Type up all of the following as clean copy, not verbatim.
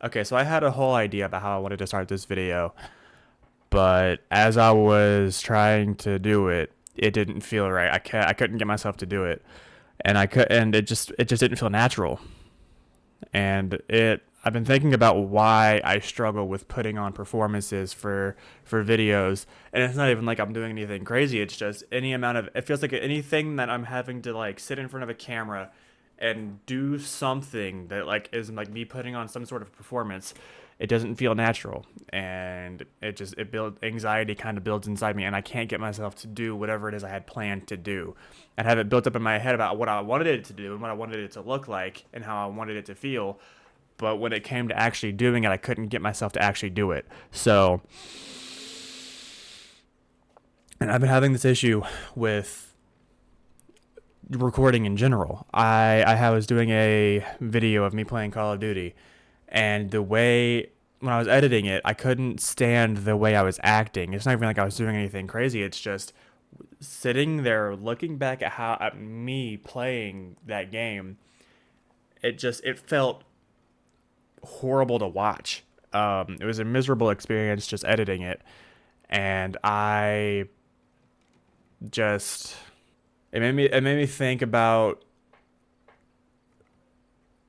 Okay, so I had a whole idea about how I wanted to start this video, but as I was trying to do it, it didn't feel right. I couldn't get myself to do it, and it just didn't feel natural. And it I've been thinking about why I struggle with putting on performances for videos, and it's not even like I'm doing anything crazy. It's just any amount of it feels like anything that I'm having to like sit in front of a camera and do something that like is like me putting on some sort of performance. It doesn't feel natural, and it builds anxiety, kind of builds inside me, and I can't get myself to do whatever it is I had planned to do and have it built up in my head about what I wanted it to do and what I wanted it to look like and how I wanted it to feel. But when it came to actually doing it, I couldn't get myself to actually do it. So, and I've been having this issue with recording in general. I was doing a video of me playing Call of Duty, and the way when I was editing it, I couldn't stand the way I was acting. It's not even like I was doing anything crazy. It's just sitting there looking back at me playing that game. It felt horrible to watch. It was a miserable experience just editing it, and I just it made me think about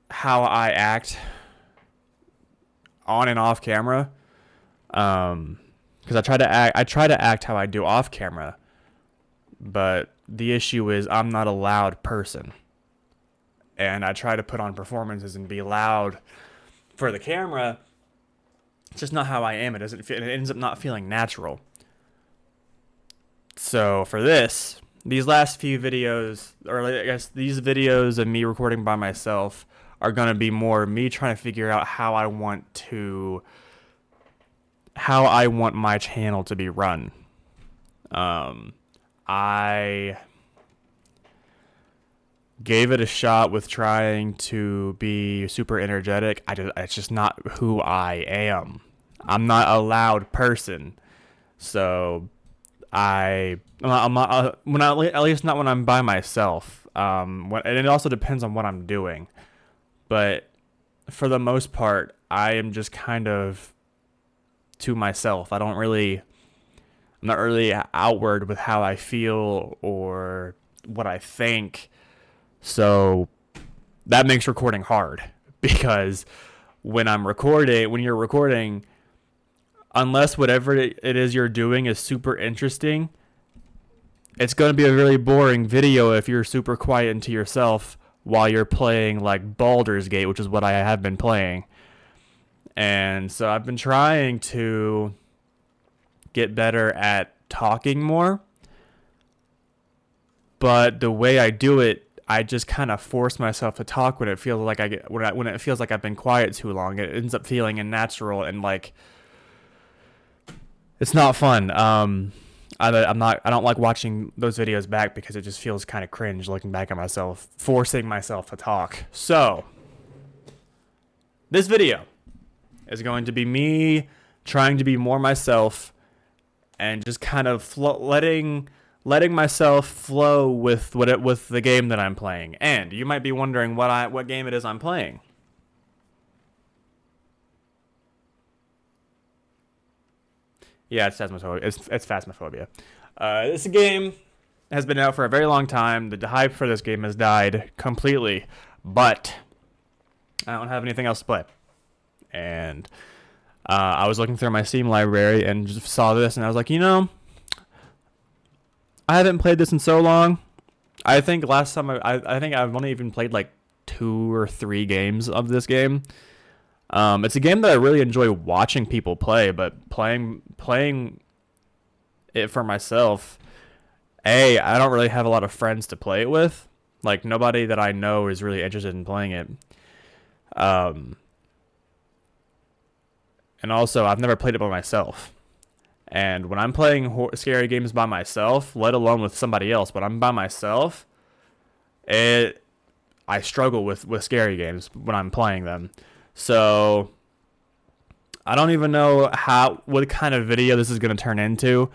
how I act on and off camera. Because I try to act how I do off camera, but the issue is I'm not a loud person, and I try to put on performances and be loud for the camera. It's just not how I am. It ends up not feeling natural. So for these last few videos, or I guess these videos of me recording by myself, are gonna be more me trying to figure out how I want my channel to be run. I gave it a shot with trying to be super energetic. It's just not who I am. I'm not a loud person, so I'm not when at least not when I'm by myself. And it also depends on what I'm doing, but for the most part, I am just kind of to myself. I'm not really outward with how I feel or what I think. So that makes recording hard because when you're recording, unless whatever it is you're doing is super interesting, it's going to be a really boring video if you're super quiet into yourself while you're playing like Baldur's Gate, which is what I have been playing. And so I've been trying to get better at talking more, but the way I do it, I just kind of force myself to talk when it feels like when it feels like I've been quiet too long. It ends up feeling unnatural and like it's not fun. I don't like watching those videos back because it just feels kind of cringe looking back at myself, forcing myself to talk. So this video is going to be me trying to be more myself and just kind of letting myself flow with with the game that I'm playing. And you might be wondering what game it is I'm playing. Yeah, it's Phasmophobia. It's Phasmophobia. This game has been out for a very long time. The hype for this game has died completely, but I don't have anything else to play. And I was looking through my Steam library and just saw this, and I was like, I haven't played this in so long. I think last time I think I've only even played like 2 or 3 games of this game. It's a game that I really enjoy watching people play, but playing it for myself, I don't really have a lot of friends to play it with. Like nobody that I know is really interested in playing it. And also I've never played it by myself. And when I'm playing scary games by myself, let alone with somebody else, but I'm by myself, I struggle with scary games when I'm playing them. So I don't even know what kind of video this is going to turn into.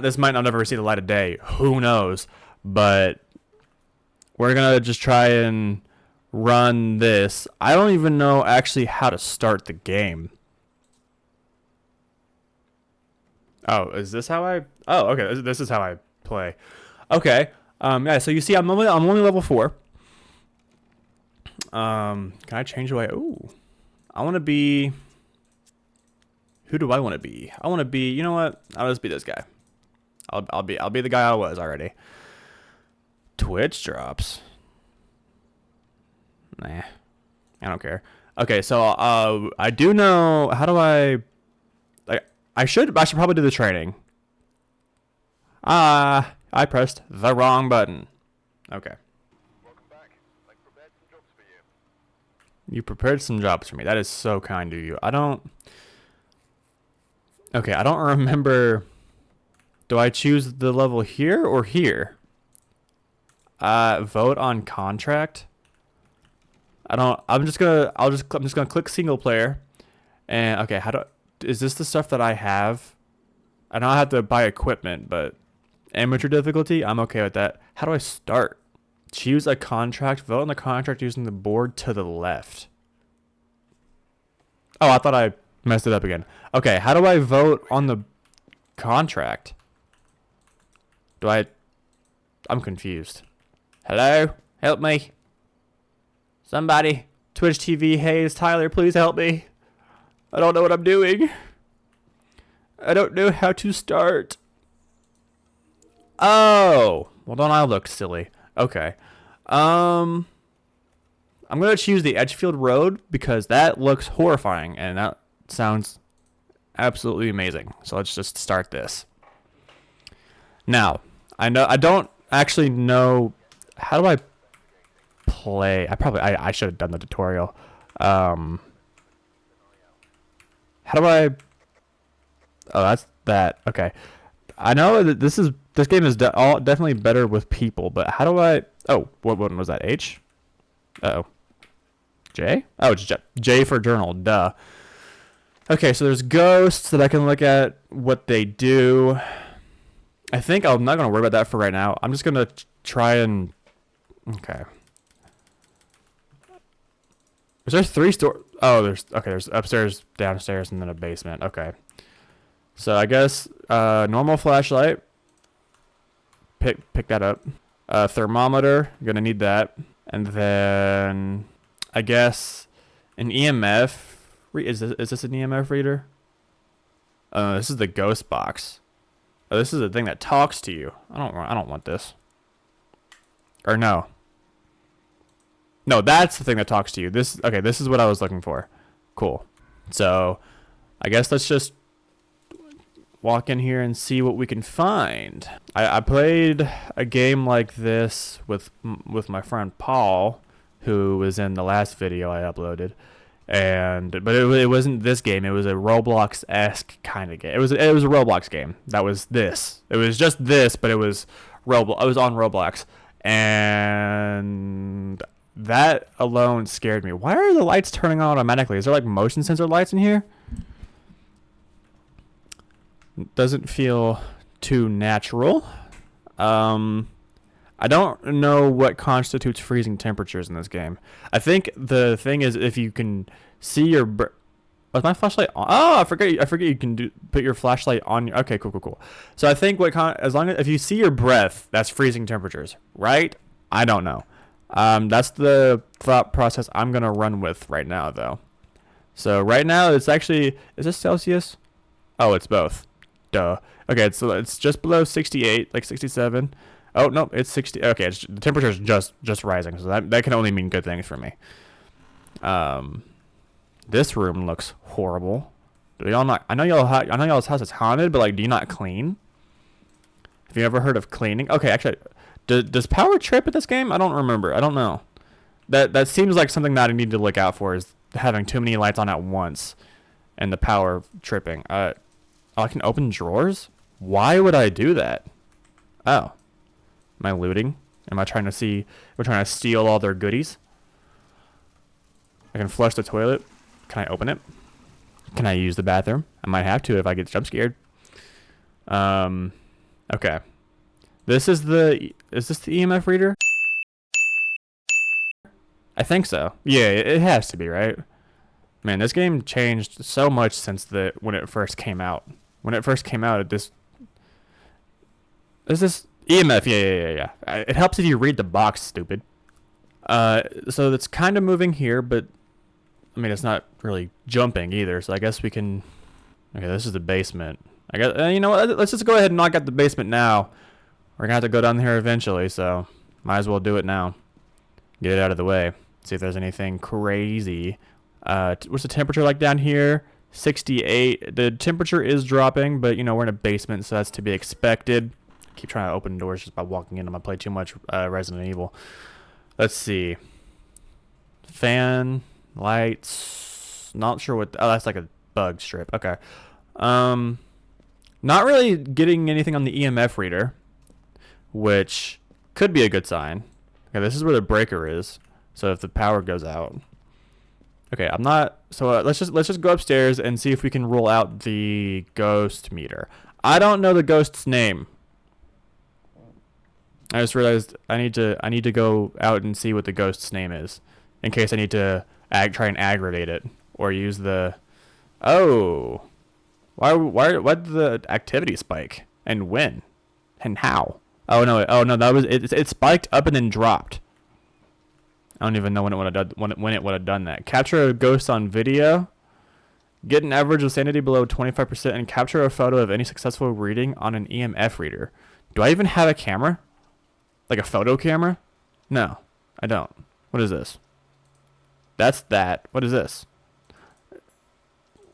This might not ever see the light of day. Who knows? But we're going to just try and run this. I don't even know actually how to start the game. Oh, is this how I? Oh, okay. This is how I play. Okay. Yeah. So you see, I'm only level 4. Can I change the way? Ooh, I want to be. Who do I want to be? I want to be. You know what? I'll just be this guy. I'll be the guy I was already. Twitch drops. Nah, I don't care. Okay, so I do know. How do I? Like, I should probably do the training. I pressed the wrong button. Okay. Welcome back. I prepared some jobs for you. You prepared some jobs for me. That is so kind of you. I don't. Okay, I don't remember. Do I choose the level here or here? Vote on contract. I don't. I'm just gonna click single player, and okay. Is this the stuff that I have? I know I have to buy equipment, but amateur difficulty, I'm okay with that. How do I start? Choose a contract. Vote on the contract using the board to the left. Oh, I thought I messed it up again. Okay, how do I vote on the contract? I'm confused. Hello? Help me. Somebody. Twitch TV, hey, it's Tyler. Please help me. I don't know what I'm doing. I don't know how to start. Oh. Well, don't I look silly? Okay. I'm going to choose the Edgefield Road because that looks horrifying and that sounds absolutely amazing. So let's just start this. Now, I don't actually know how do I play. I should have done the tutorial. How do I? Oh, that's that. Okay. I know that this game is definitely better with people, but how do I? Oh, what one was that? H? Uh oh. J? Oh, it's J for journal. Duh. Okay, so there's ghosts that I can look at what they do. I think I'm not gonna worry about that for right now. I'm just gonna try and. Okay. Is there 3 store? Oh, there's upstairs, downstairs, and then a basement. Okay. So I guess normal flashlight. Pick that up. Thermometer, gonna need that. And then I guess an EMF. Is this an EMF reader? This is the ghost box. Oh, this is the thing that talks to you. I don't want this. Or no. No, that's the thing that talks to you. This is what I was looking for. Cool. So, I guess let's just walk in here and see what we can find. I played a game like this with my friend Paul, who was in the last video I uploaded. But it wasn't this game. It was a Roblox-esque kind of game. It was a Roblox game. That was this. It was just this, but it was Roblox. I was on Roblox, and that alone scared me. Why are the lights turning on automatically? Is there like motion sensor lights in here? Doesn't feel too natural. I don't know what constitutes freezing temperatures in this game. I think the thing is if you can see your... Was my flashlight on? Oh, I forget you can put your flashlight on your... Okay, cool. So I think if you see your breath, that's freezing temperatures, right? I don't know. That's the thought process I'm going to run with right now, though. So right now, it's actually... Is this Celsius? Oh, it's both. Duh. Okay, so it's just below 68, like 67. Oh, no, it's 60. Okay, the temperature's just rising, so that can only mean good things for me. This room looks horrible. Do y'all not... I know y'all's house is haunted, but, like, do you not clean? Have you ever heard of cleaning? Okay, actually... Does power trip at this game? I don't remember. I don't know. That seems like something that I need to look out for is having too many lights on at once and the power tripping. I can open drawers? Why would I do that? Oh. Am I looting? Am I trying to see... We're trying to steal all their goodies? I can flush the toilet. Can I open it? Can I use the bathroom? I might have to if I get jump scared. Okay. Is this the EMF reader? I think so. Yeah, it has to be, right? Man, this game changed so much since when it first came out. When it first came out, this is this EMF. Yeah. It helps if you read the box, stupid. So it's kind of moving here, but I mean, it's not really jumping either. So I guess we can. Okay, this is the basement. I guess you know what? Let's just go ahead and knock out the basement now. We're gonna have to go down here eventually, so might as well do it now. Get it out of the way. See if there's anything crazy. What's the temperature like down here? 68. The temperature is dropping, but you know we're in a basement, so that's to be expected. Keep trying to open doors just by walking in them. I play too much Resident Evil. Let's see. Fan, lights. Not sure what. Oh, that's like a bug strip. Okay. Not really getting anything on the EMF reader, which could be a good sign. Okay, this is where the breaker is. So if the power goes out. Okay, I'm not. So let's just go upstairs and see if we can rule out the ghost meter. I don't know the ghost's name. I just realized I need to go out and see what the ghost's name is, in case I need to try and aggravate it or use the. Oh, why did the activity spike and when and how? Oh no, that was it spiked up and then dropped. I don't even know when it would have done that. Capture a ghost on video. Get an average of sanity below 25% and capture a photo of any successful reading on an EMF reader. Do I even have a camera? Like a photo camera? No, I don't. What is this? That's that. What is this?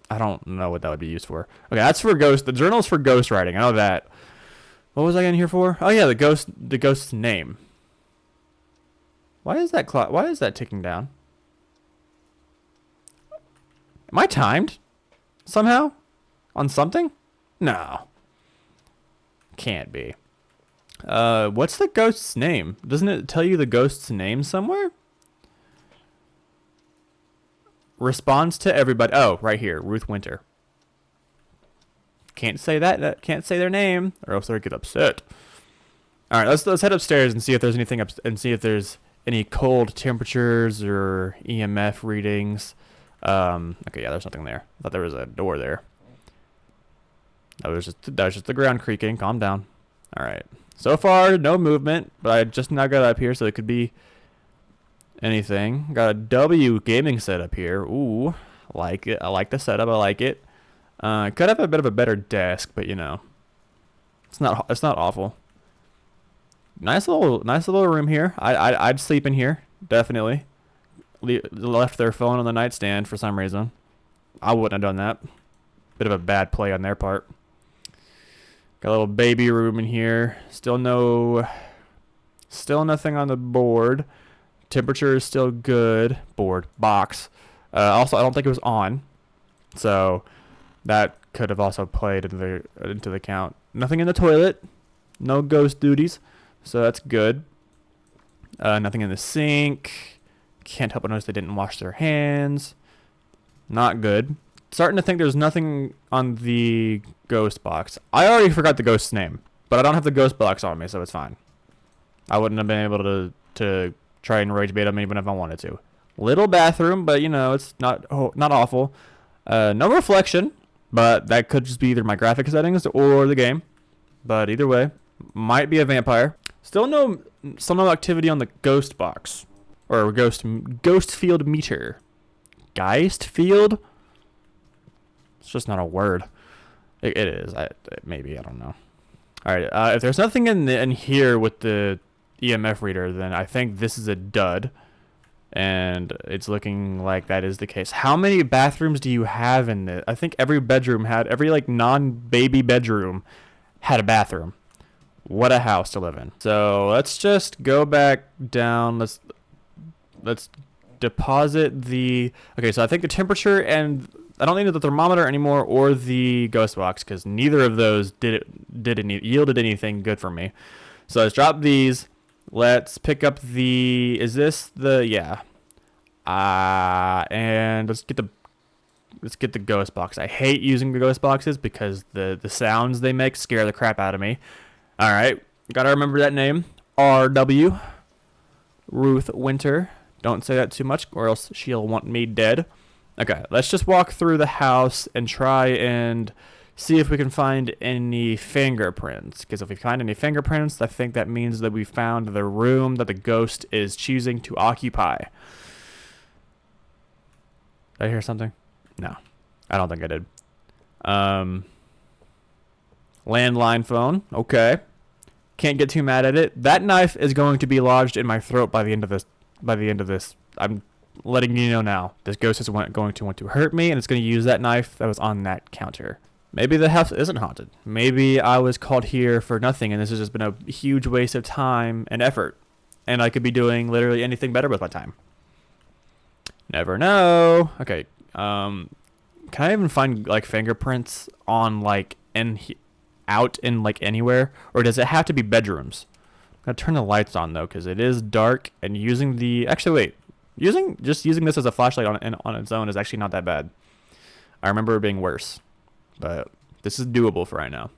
I don't know what that would be used for. Okay, that's for ghost. The journal's for ghost writing. I know that. What was I in here for? Oh yeah, the ghost's name. Why is that ticking down? Am I timed? Somehow? On something? No. Can't be. What's the ghost's name? Doesn't it tell you the ghost's name somewhere? Responds to everybody. Oh, right here. Ruth Winter. Can't say that. Can't say their name, or else they'll get upset. All right, let's head upstairs and see if there's anything and see if there's any cold temperatures or EMF readings. Okay, yeah, there's nothing there. I thought there was a door there. That was just the ground creaking. Calm down. All right. So far, no movement, but I just now got up here, so it could be anything. Got a W gaming setup here. Ooh, like it. I like the setup. I like it. Could have a bit of a better desk, but you know, it's not awful. Nice little room here. I'd sleep in here definitely. Left their phone on the nightstand for some reason. I wouldn't have done that. Bit of a bad play on their part. Got a little baby room in here. Still nothing on the board. Temperature is still good. Box. Also, I don't think it was on, so that could have also played into the count. Nothing in the toilet. No ghost duties, so that's good. Nothing in the sink. Can't help but notice they didn't wash their hands. Not good. Starting to think there's nothing on the ghost box. I already forgot the ghost's name, but I don't have the ghost box on me, so it's fine. I wouldn't have been able to try and rage bait them even if I wanted to. Little bathroom, but you know, it's not awful. No reflection, but that could just be either my graphic settings or the game. But either way, might be a vampire. Still no activity on the ghost box or ghost field meter. Geist field? It's just not a word. It is. Maybe, I don't know. All right. If there's nothing in here with the EMF reader, then I think this is a dud, and it's looking like that is the case. How many bathrooms do you have in this? I think every like non-baby bedroom had a bathroom. What a house to live in. So let's just go back down. Let's deposit the. Okay, so I think the temperature and I don't need the thermometer anymore or the ghost box because neither of those yielded anything good for me. So let's drop these. Let's pick up the. Is this the yeah? And let's get the ghost box. I hate using the ghost boxes because the sounds they make scare the crap out of me. All right, gotta remember that name. RW Ruth Winter. Don't say that too much, or else she'll want me dead. Okay, let's just walk through the house and try and see if we can find any fingerprints. Because if we find any fingerprints, I think that means that we found the room that the ghost is choosing to occupy. Did I hear something? No, I don't think I did. Landline phone. Okay. Can't get too mad at it. That knife is going to be lodged in my throat by the end of this. I'm letting you know now. This ghost is going to want to hurt me, and it's going to use that knife that was on that counter. Maybe the house isn't haunted. Maybe I was called here for nothing, and this has just been a huge waste of time and effort. And I could be doing literally anything better with my time. Never know. Okay. Can I even find like fingerprints on like out in like anywhere, or does it have to be bedrooms? I'm gonna turn the lights on though, because it is dark, and using the using this as a flashlight on its own is actually not that bad. I remember it being worse, but this is doable for right now.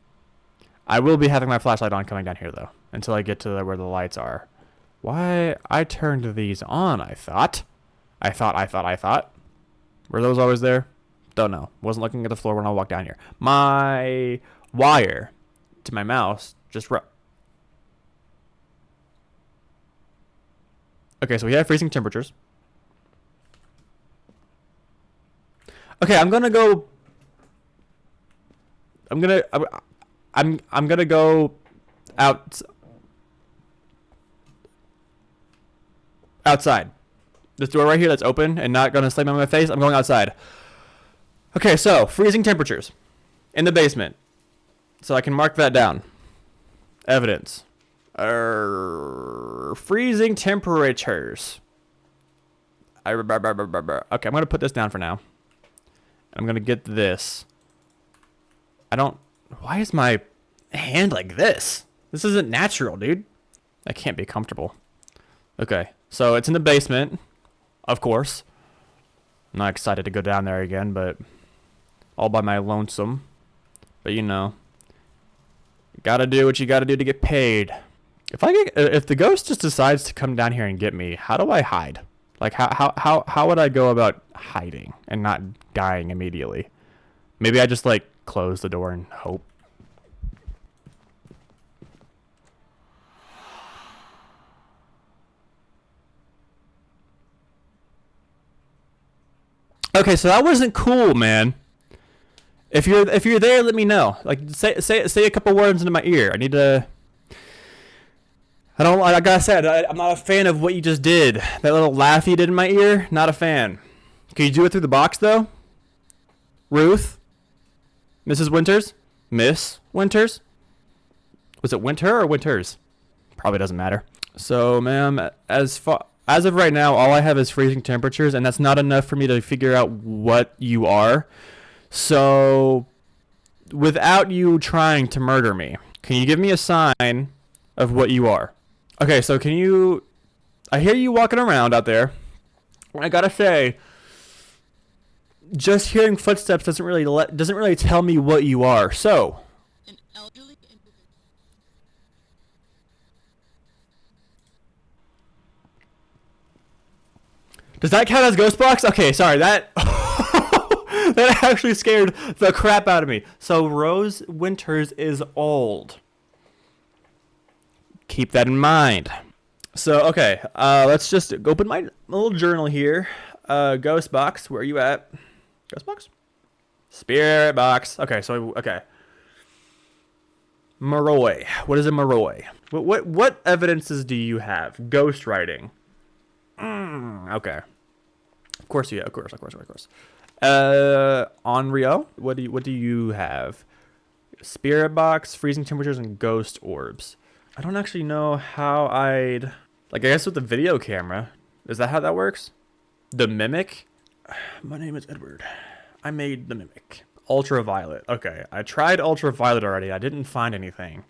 I will be having my flashlight on coming down here though, until I get to where the lights are. Why I turned these on? I thought. Were those always there? Don't know. Wasn't looking at the floor when I walked down here. My wire to my mouse just okay, so we have freezing temperatures. Okay, I'm gonna go outside. This door right here that's open and not gonna slam on my face. I'm going outside. Okay, so freezing temperatures in the basement. So I can mark that down. Evidence. Freezing temperatures. Okay, I'm going to put this down for now. I'm going to get this. Why is my hand like this? This isn't natural, dude. That can't be comfortable. Okay, so it's in the basement, of course. I'm not excited to go down there again, but all by my lonesome. But you know, you gotta do what you gotta do to get paid. If the ghost just decides to come down here and get me, how do I hide? Like how would I go about hiding and not dying immediately? Maybe I just like close the door and hope. Okay, so that wasn't cool, man. If you're there, let me know. Like say a couple words into my ear. I need to. Like I said, I'm not a fan of what you just did. That little laugh you did in my ear, not a fan. Can you do it through the box though? Ruth, Mrs. Winters, Miss Winters. Was it Winter or Winters? Probably doesn't matter. So, ma'am, as of right now, all I have is freezing temperatures, and that's not enough for me to figure out what you are. So, without you trying to murder me, can you give me a sign of what you are? Okay, so I hear you walking around out there. I gotta say, just hearing footsteps doesn't really tell me what you are. So, an elderly individual. Does that count as ghost box? Okay, sorry, that that actually scared the crap out of me. So Rose Winters is old. Keep that in mind. So okay, let's just open my little journal here. Ghost box, where are you at? Ghost box? Spirit box. Okay, okay. Moroi. What is a Moroi? What evidences do you have? Ghost writing. Okay. Of course. Onryo, what do you have? Spirit box, freezing temperatures, and ghost orbs. I don't actually know how I guess with the video camera. Is that how that works? The mimic? My name is Edward. I made the mimic. Ultraviolet. Okay, I tried ultraviolet already. I didn't find anything.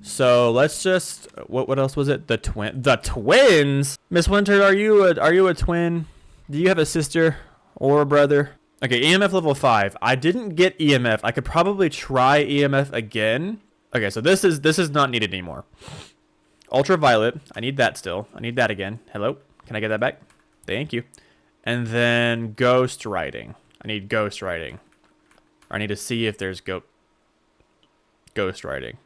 So let's just what else was it? The twins. Miss Winter, are you a twin? Do you have a sister or a brother? Okay, EMF level 5. I didn't get EMF. I could probably try EMF again. Okay, so this is not needed anymore. Ultraviolet. I need that still. I need that again. Hello. Can I get that back? Thank you. And then ghost writing. I need ghost writing. I need to see if there's ghost writing.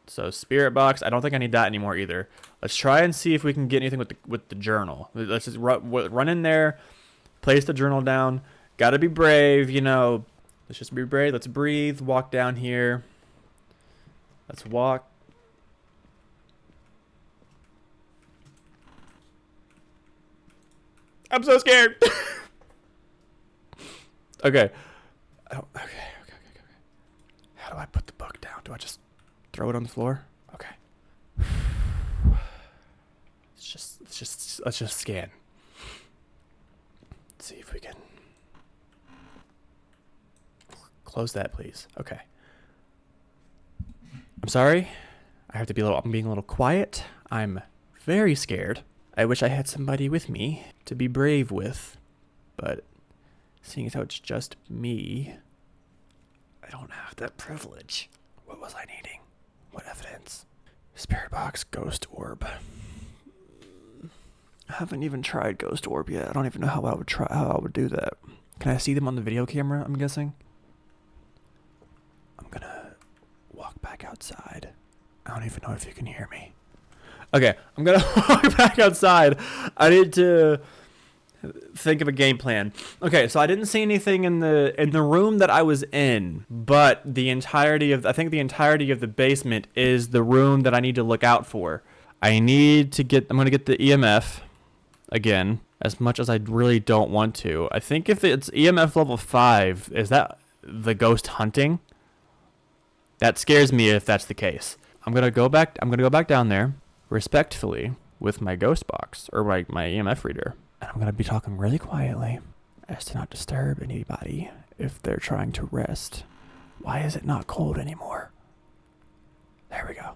So spirit box, I don't think I need that anymore either. Let's try and see if we can get anything with the journal. Let's just run in there, place the journal down. Gotta be brave, you know. Let's just be brave. Let's breathe. Walk down here. Let's walk. I'm so scared. Okay. Oh, okay. How do I put the book down? Do I just throw it on the floor? Okay. Let's just scan. Let's see if we can close that, please. Okay. I'm sorry. I'm being a little quiet. I'm very scared. I wish I had somebody with me to be brave with, but seeing as how it's just me, I don't have that privilege. What was I needing? What evidence? Spirit box, ghost orb. I haven't even tried ghost orb yet. I don't even know how I would do that. Can I see them on the video camera, I'm guessing? I'm gonna walk back outside. I don't even know if you can hear me. Okay, I'm gonna walk back outside. I need to think of a game plan. Okay, so I didn't see anything in the room that I was in, but the entirety of the basement is the room that I need to look out for. I'm gonna get the EMF again, as much as I really don't want to. I think if it's EMF level 5, is that the ghost hunting? That scares me if that's the case. I'm gonna go back down there respectfully with my ghost box or my EMF reader. And I'm going to be talking really quietly as to not disturb anybody if they're trying to rest. Why is it not cold anymore? There we go.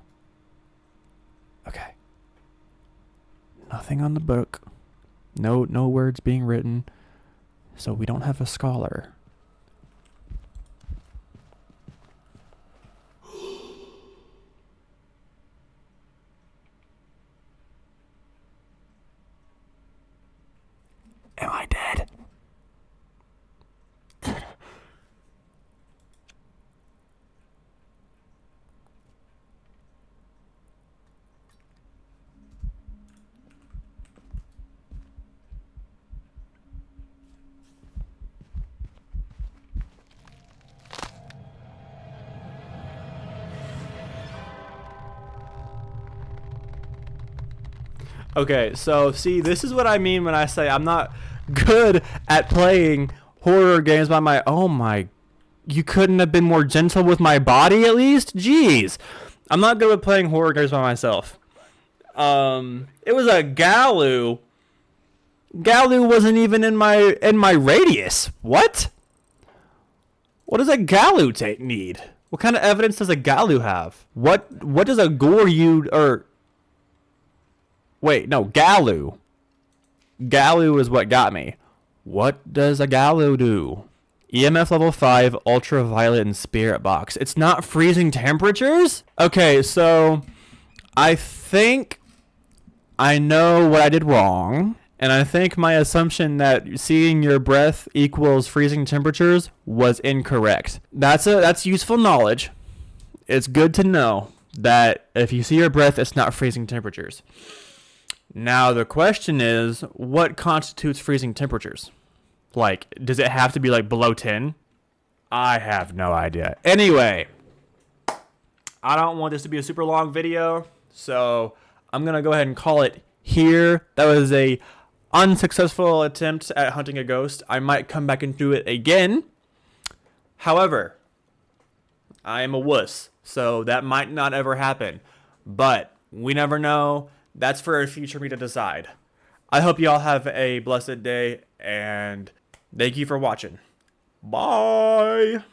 Okay. Nothing on the book. No words being written. So we don't have a scholar. Am I dead? Okay, so see, this is what I mean when I say I'm not good at playing horror games by my... Oh my... You couldn't have been more gentle with my body at least? Jeez. I'm not good at playing horror games by myself. It was a Galu. Galu wasn't even in my radius. What? What does a Galu need? What kind of evidence does a Galu have? What does a Goryu or... Wait, no, Galu. Galu is what got me. What does a Galu do? EMF level 5, ultraviolet, and spirit box. It's not freezing temperatures? Okay, so I think I know what I did wrong. And I think my assumption that seeing your breath equals freezing temperatures was incorrect. That's useful knowledge. It's good to know that if you see your breath, it's not freezing temperatures. Now, the question is, what constitutes freezing temperatures? Like, does it have to be, like, below 10? I have no idea. Anyway, I don't want this to be a super long video, so I'm going to go ahead and call it here. That was a unsuccessful attempt at hunting a ghost. I might come back and do it again. However, I am a wuss, so that might not ever happen. But we never know. That's for a future me to decide. I hope you all have a blessed day, and thank you for watching. Bye!